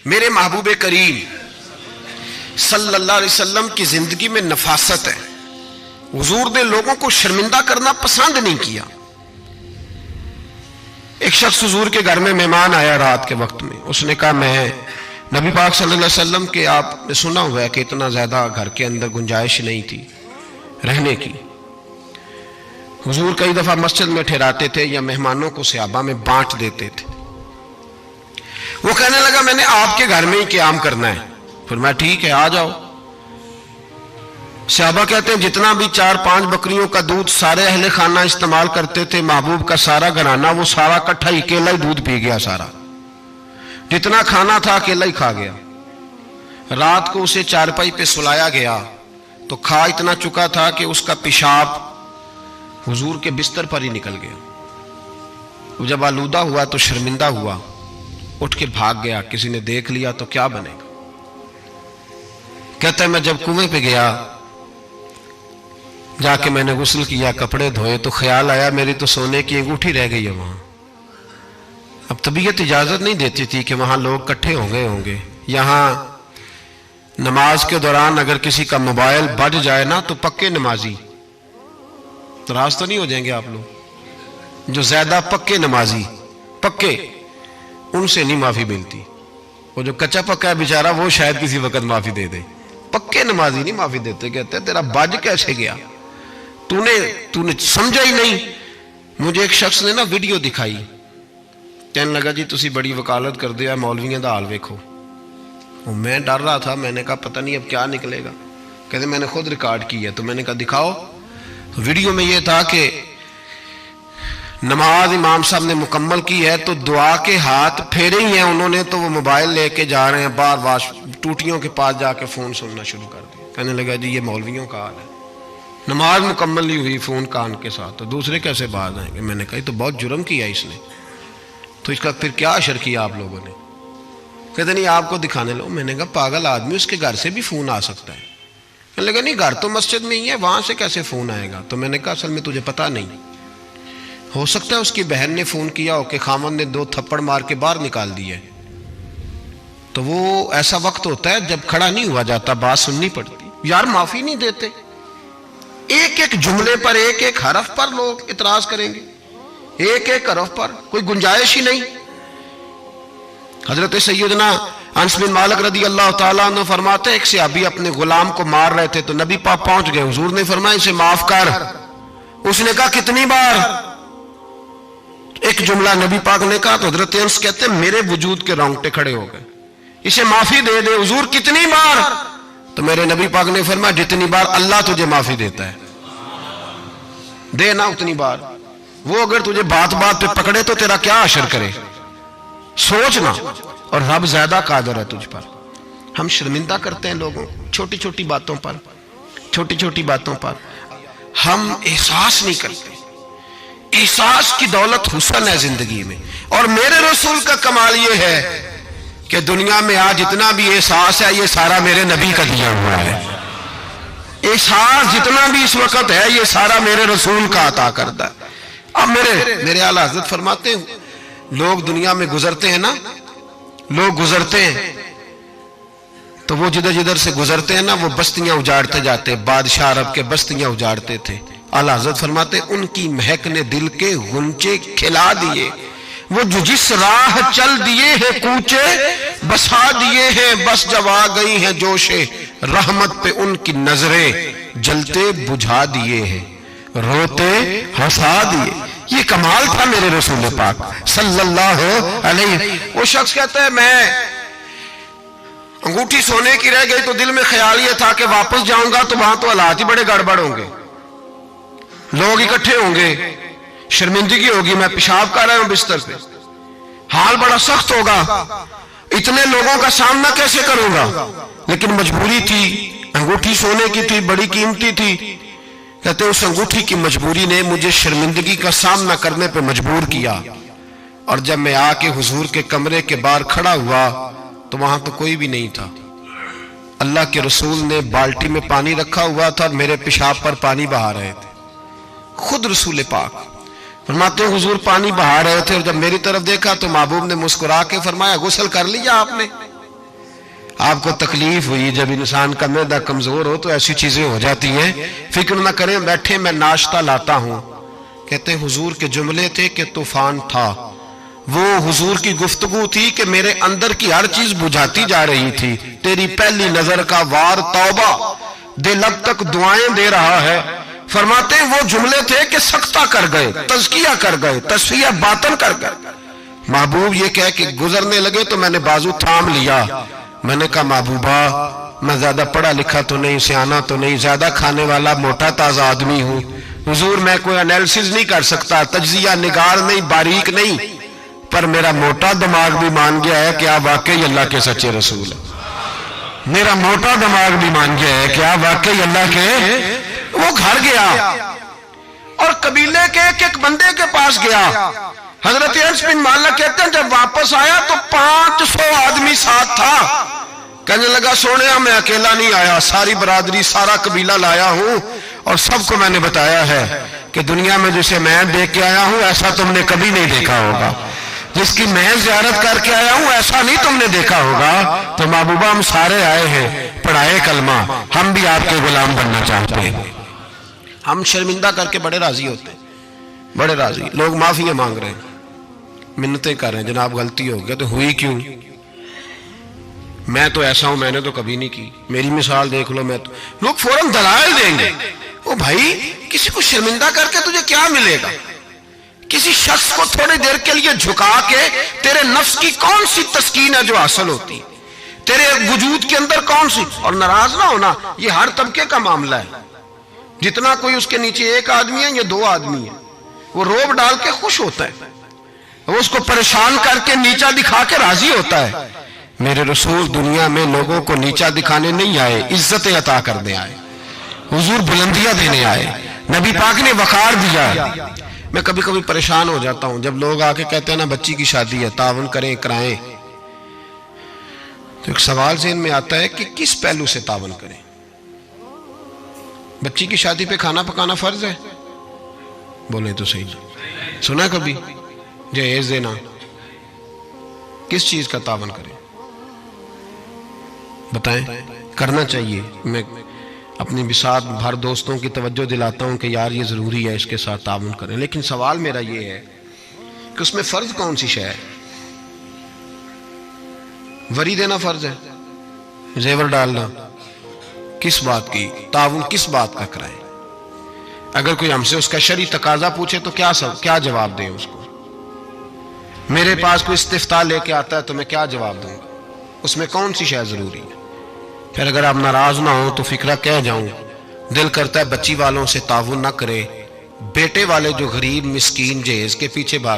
میرے محبوب کریم صلی اللہ علیہ وسلم کی زندگی میں نفاست ہے. حضور نے لوگوں کو شرمندہ کرنا پسند نہیں کیا. ایک شخص حضور کے گھر میں مہمان آیا رات کے وقت میں. اس نے کہا میں نبی پاک صلی اللہ علیہ وسلم کے آپ نے سنا ہوا ہے کہ اتنا زیادہ گھر کے اندر گنجائش نہیں تھی رہنے کی. حضور کئی دفعہ مسجد میں ٹھہراتے تھے یا مہمانوں کو صحابہ میں بانٹ دیتے تھے. وہ کہنے لگا میں نے آپ کے گھر میں ہی قیام کرنا ہے. فرمایا ٹھیک ہے آ جاؤ. صحابہ کہتے ہیں جتنا بھی 4-5 بکریوں کا دودھ سارے اہل خانہ استعمال کرتے تھے، محبوب کا سارا گھرانہ وہ سارا اکٹھا ہی اکیلا ہی دودھ پی گیا. سارا جتنا کھانا تھا اکیلا ہی کھا گیا. رات کو اسے چارپائی پہ سلایا گیا تو کھا اتنا چکا تھا کہ اس کا پیشاب حضور کے بستر پر ہی نکل گیا. وہ جب آلودہ ہوا تو شرمندہ ہوا، اٹھ کے بھاگ گیا. کسی نے دیکھ لیا تو کیا بنے گا. کہتا ہے میں جب کنویں پہ گیا، جا کے میں نے غسل کیا، کپڑے دھوئے تو خیال آیا میری تو سونے کی انگوٹھی رہ گئی ہے وہاں. اب طبیعت اجازت نہیں دیتی تھی کہ وہاں لوگ کٹھے ہو گئے ہوں گے. یہاں نماز کے دوران اگر کسی کا موبائل بج جائے نا تو پکے نمازی، ناراض تو نہیں ہو جائیں گے آپ لوگ، جو زیادہ پکے نمازی پکے ان سے نہیں معافی ملتی. وہ جو کچا پکا ہے بیچارہ وہ شاید کسی وقت معافی دے دے، پکے نمازی نہیں معافی دیتے. کہتے تیرا بج کیسے گیا، تو نے سمجھا ہی نہیں. مجھے ایک شخص نے نا ویڈیو دکھائی، کہنے لگا جی تسی بڑی وکالت کر دیا مولویاں دا حال ویکھو. میں ڈر رہا تھا، میں نے کہا پتہ نہیں اب کیا نکلے گا. کہتے میں نے خود ریکارڈ کی ہے. تو میں نے کہا دکھاؤ. ویڈیو میں یہ تھا کہ نماز امام صاحب نے مکمل کی ہے تو دعا کے ہاتھ پھیرے ہی ہیں انہوں نے، تو وہ موبائل لے کے جا رہے ہیں بار بار ٹوٹیوں کے پاس جا کے فون سننا شروع کر دیا. کہنے لگا جی یہ مولویوں کا حال ہے، نماز مکمل نہیں ہوئی فون کان کے ساتھ، تو دوسرے کیسے باز آئیں گے. میں نے کہا یہ تو بہت جرم کیا اس نے، تو اس کا پھر کیا اشر کیا آپ لوگوں نے. کہتے نہیں آپ کو دکھانے لو. میں نے کہا پاگل آدمی، اس کے گھر سے بھی فون آ سکتا ہے. کہنے لگا نہیں گھر تو مسجد میں ہی ہے، وہاں سے کیسے فون آئے گا. تو میں نے کہا اصل میں تجھے پتہ نہیں، ہو سکتا ہے اس کی بہن نے فون کیا ہو کہ خامن نے 2 تھپڑ مار کے باہر نکال دی ہے. تو وہ ایسا وقت ہوتا ہے جب کھڑا نہیں ہوا جاتا، بات سننی پڑتی. یار معافی نہیں دیتے، ایک ایک جملے پر ایک ایک حرف پر لوگ اعتراض کریں گے، ایک ایک حرف پر کوئی گنجائش ہی نہیں. حضرت سیدنا انس بن مالک رضی اللہ تعالیٰ عنہ فرماتے ایک صحابی اپنے غلام کو مار رہے تھے تو نبی پاک پہنچ گئے. حضور نے فرمایا اسے معاف کر. اس نے کہا کتنی بار؟ ایک جملہ نبی پاک نے کہا تو حضرت انس کہتے ہیں میرے وجود کے رونگٹے کھڑے ہو گئے. اسے معافی دے دے. حضور کتنی بار؟ تو میرے نبی پاک نے فرمایا جتنی بار اللہ تجھے معافی دیتا ہے دے نا اتنی بار. وہ اگر تجھے بات بات پہ پکڑے تو تیرا کیا اثر کرے، سوچنا. اور رب زیادہ قادر ہے تجھ پر. ہم شرمندہ کرتے ہیں لوگوں چھوٹی چھوٹی باتوں پر، چھوٹی چھوٹی باتوں پر ہم احساس نہیں کرتے. احساس کی دولت حسن ہے زندگی میں. اور میرے رسول کا کمال یہ ہے کہ دنیا میں آج جتنا بھی احساس ہے یہ سارا میرے نبی کا دیا ہوا ہے. احساس جتنا بھی اس وقت ہے یہ سارا میرے رسول کا عطا کرتا ہے. اب میرے اعلیٰ حضرت فرماتے ہیں لوگ دنیا میں گزرتے ہیں نا، لوگ گزرتے ہیں تو وہ جدھر جدھر سے گزرتے ہیں نا وہ بستیاں اجاڑتے جاتے. بادشاہ عرب کے بستیاں اجاڑتے تھے. اعلیٰ حضرت فرماتے ان کی مہک نے دل کے غنچے کھلا دیے. وہ جو جس راہ چل دیے ہیں کوچے بسا دیے ہیں، بس جب آ گئی ہیں جوش رحمت پہ ان کی نظریں جلتے بجھا دیے ہیں، روتے ہنسا دیے. یہ کمال تھا میرے رسول پاک صلی اللہ علیہ. وہ شخص کہتا ہے میں انگوٹھی سونے کی رہ گئی تو دل میں خیال یہ تھا کہ واپس جاؤں گا تو وہاں تو حالات ہی بڑے گڑبڑ ہوں گے، لوگ اکٹھے ہوں گے، شرمندگی ہوگی، میں پیشاب کر رہا ہوں بستر پہ، حال بڑا سخت ہوگا، اتنے لوگوں کا سامنا کیسے کروں گا. لیکن مجبوری تھی، انگوٹھی سونے کی تھی، بڑی قیمتی تھی. کہتے ہیں اس انگوٹھی کی مجبوری نے مجھے شرمندگی کا سامنا کرنے پہ مجبور کیا. اور جب میں آ کے حضور کے کمرے کے باہر کھڑا ہوا تو وہاں تو کوئی بھی نہیں تھا. اللہ کے رسول نے بالٹی میں پانی رکھا ہوا تھا اور میرے پیشاب پر پانی بہا رہے تھے. خود رسول پاک فرماتے ہیں حضور پانی بہا رہے تھے اور جب میری طرف دیکھا تو محبوب نے مسکرا کے فرمایا غسل کر لیا آپ نے؟ آپ کو تکلیف ہوئی جب انسان کا معدہ کمزور ہو تو ایسی چیزیں ہو جاتی ہیں، فکر نہ کریں، بیٹھے میں ناشتہ لاتا ہوں۔ کہتے ہیں حضور کے جملے تھے کہ طوفان تھا، وہ حضور کی گفتگو تھی کہ میرے اندر کی ہر چیز بجھاتی جا رہی تھی۔ تیری پہلی نظر کا وار توبہ، دل اب تک دعائیں دے رہا ہے۔ فرماتے ہیں وہ جملے تھے کہ سکتہ کر گئے، تزکیہ کر گئے، تصفیہ باطن کر گئے۔ محبوب یہ کہہ کہ گزرنے لگے تو میں نے بازو تھام لیا، میں نے کہا محبوبہ میں زیادہ پڑھا لکھا تو نہیں، سیانا تو نہیں، زیادہ کھانے والا موٹا تازہ آدمی ہوں، حضور میں کوئی انالیسز نہیں کر سکتا، تجزیہ نگار نہیں، باریک نہیں، پر میرا موٹا دماغ بھی مان گیا ہے کہ آپ واقعی اللہ کے سچے رسول ہیں۔ میرا موٹا دماغ بھی مان گیا ہے کہ آپ واقعی اللہ کے۔ وہ گھر گیا اور قبیلے کے ایک بندے کے پاس گیا۔ حضرت انس بن مالک کہتے ہیں جب واپس آیا تو 500 آدمی ساتھ تھا۔ کہنے لگا سونیا میں اکیلا نہیں آیا، ساری برادری سارا قبیلہ لایا ہوں اور سب کو میں نے بتایا ہے کہ دنیا میں جسے میں دیکھ کے آیا ہوں ایسا تم نے کبھی نہیں دیکھا ہوگا، جس کی میں زیارت کر کے آیا ہوں ایسا نہیں تم نے دیکھا ہوگا۔ تو محبوبہ ہم سارے آئے ہیں، پڑھائے کلمہ، ہم بھی آپ کے غلام بننا چاہتے ہیں۔ ہم شرمندہ کر کے بڑے راضی ہوتے ہیں، بڑے راضی، لوگ معافیاں مانگ رہے ہیں، منتیں کر رہے ہیں، جناب غلطی ہو گیا تو ہوئی کیوں؟ میں تو ایسا ہوں، میں نے تو کبھی نہیں کی، میری مثال دیکھ لو، میں تو، لوگ فوراً دلائل دیں گے۔ او بھائی کسی کو شرمندہ کر کے تجھے کیا ملے گا؟ کسی شخص کو تھوڑی دیر کے لیے جھکا کے تیرے نفس کی کون سی تسکین ہے جو حاصل ہوتی، تیرے وجود کے اندر کون سی؟ اور ناراض نہ ہونا، یہ ہر طبقے کا معاملہ ہے، جتنا کوئی اس کے نیچے ایک آدمی ہے یا 2 آدمی ہے، وہ روب ڈال کے خوش ہوتا ہے، وہ اس کو پریشان کر کے نیچا دکھا کے راضی ہوتا ہے۔ میرے رسول دنیا میں لوگوں کو نیچا دکھانے نہیں آئے، عزتیں عطا کرنے آئے، حضور بلندیاں دینے آئے، نبی پاک نے وقار دیا۔ میں کبھی کبھی پریشان ہو جاتا ہوں جب لوگ آ کے کہتے ہیں نا بچی کی شادی ہے، تعاون کریں کرائیں، تو ایک سوال ذہن میں آتا ہے کہ کس پہلو سے تعاون کریں؟ بچی کی شادی پہ کھانا پکانا فرض ہے؟ بولے تو صحیح، سنا کبھی جہیز دینا؟ کس چیز کا تعاون کریں بتائیں؟ کرنا چاہیے۔ میں اپنی بساط بھر دوستوں کی توجہ دلاتا ہوں کہ یار یہ ضروری ہے، اس کے ساتھ تعاون کریں، لیکن سوال میرا یہ ہے کہ اس میں فرض کون سی شے ہے؟ وری دینا فرض ہے، زیور ڈالنا، کس بات کی تعاون، کس بات کا کرائیں؟ اگر کوئی ہم سے اس کا شرعی تقاضا پوچھے تو کیا جواب دیں اس کو؟ میرے پاس کوئی استفتاء لے کے آتا ہے تو میں کیا جواب دوں گا؟ اس میں کون سی شے ضروری ہے؟ پھر اگر آپ ناراض نہ ہوں تو فکرہ کہہ جاؤں، دل کرتا ہے بچی والوں سے تعاون نہ کرے، بیٹے والے جو غریب مسکین جہیز کے پیچھے بھاگ